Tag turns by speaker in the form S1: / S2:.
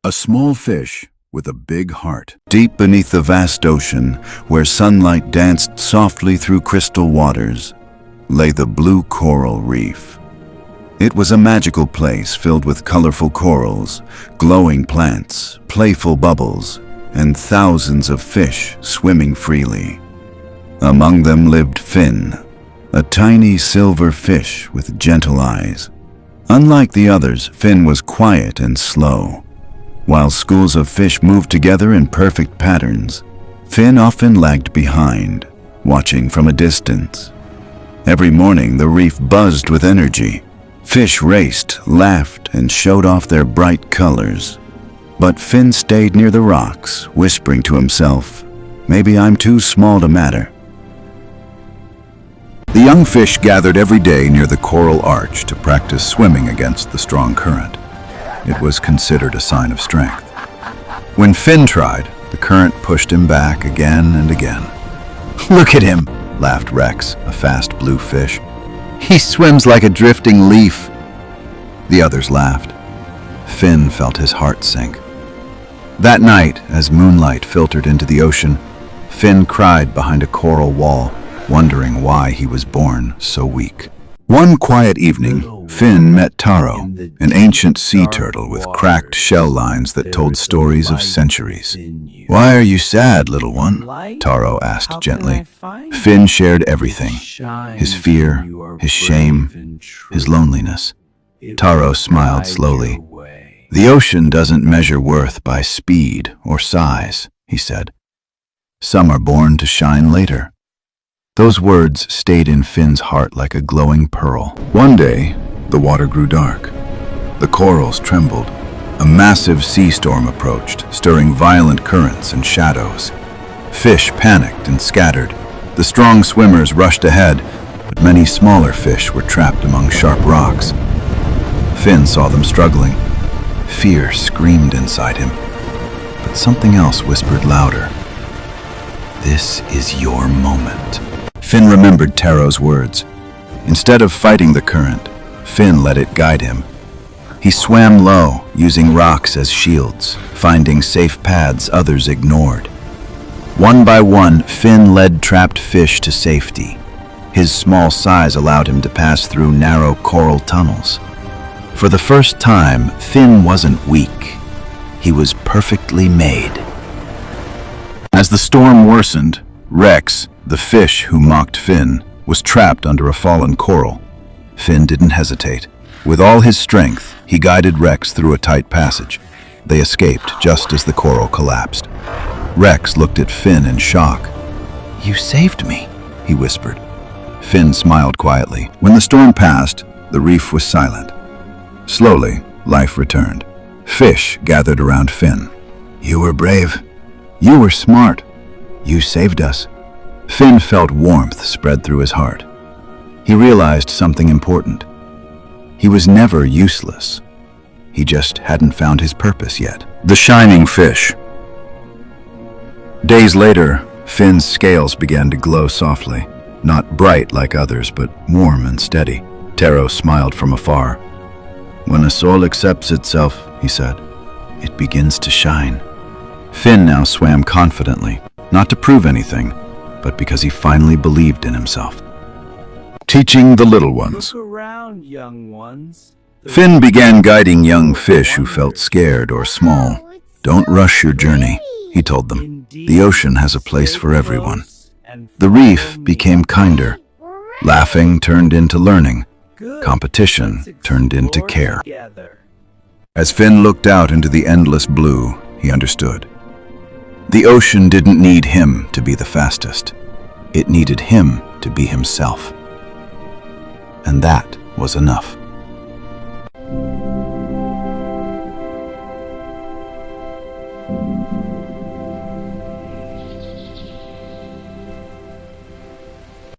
S1: A small fish with a big heart. Deep beneath the vast ocean, where sunlight danced softly through crystal waters, lay the blue coral reef. It was a magical place filled with colorful corals, glowing plants, playful bubbles, and thousands of fish swimming freely. Among them lived Finn, a tiny silver fish with gentle eyes. Unlike the others, Finn was quiet and slow. While schools of fish moved together in perfect patterns, Finn often lagged behind, watching from a distance. Every morning, the reef buzzed with energy. Fish raced, laughed, and showed off their bright colors. But Finn stayed near the rocks, whispering to himself, "Maybe I'm too small to matter." The young fish gathered every day near the coral arch to practice swimming against the strong current. It was considered a sign of strength. When Finn tried, the current pushed him back again and again. "Look at him," laughed Rex, a fast blue fish. "He swims like a drifting leaf." The others laughed. Finn felt his heart sink. That night, as moonlight filtered into the ocean, Finn cried behind a coral wall, wondering why he was born so weak. One quiet evening, Finn met Taro, an ancient sea turtle with cracked shell lines that told stories of centuries. "Why are you sad, little one?" Taro asked gently. Finn shared everything: his fear, his shame, his loneliness. Taro smiled slowly. "The ocean doesn't measure worth by speed or size," he said. "Some are born to shine later." Those words stayed in Finn's heart like a glowing pearl. One day, the water grew dark. The corals trembled. A massive sea storm approached, stirring violent currents and shadows. Fish panicked and scattered. The strong swimmers rushed ahead, but many smaller fish were trapped among sharp rocks. Finn saw them struggling. Fear screamed inside him, but something else whispered louder. "This is your moment." Finn remembered Taro's words. Instead of fighting the current, Finn let it guide him. He swam low, using rocks as shields, finding safe paths others ignored. One by one, Finn led trapped fish to safety. His small size allowed him to pass through narrow coral tunnels. For the first time, Finn wasn't weak. He was perfectly made. As the storm worsened, Rex, the fish who mocked Finn, was trapped under a fallen coral. Finn didn't hesitate. With all his strength, he guided Rex through a tight passage. They escaped just as the coral collapsed. Rex looked at Finn in shock. "You saved me," he whispered. Finn smiled quietly. When the storm passed, the reef was silent. Slowly, life returned. Fish gathered around Finn. "You were brave. You were smart. You saved us." Finn felt warmth spread through his heart. He realized something important. He was never useless. He just hadn't found his purpose yet. The shining fish. Days later, Finn's scales began to glow softly, not bright like others, but warm and steady. Taro smiled from afar. "When a soul accepts itself," he said, "it begins to shine." Finn now swam confidently, not to prove anything, but because he finally believed in himself. Teaching the little ones.
S2: Look around, young ones.
S1: Finn began guiding young fish who felt scared or small. "Don't rush your journey," he told them. "The ocean has a place for everyone." The reef became kinder. Laughing turned into learning. Competition turned into care. As Finn looked out into the endless blue, he understood. The ocean didn't need him to be the fastest. It needed him to be himself. And that was enough.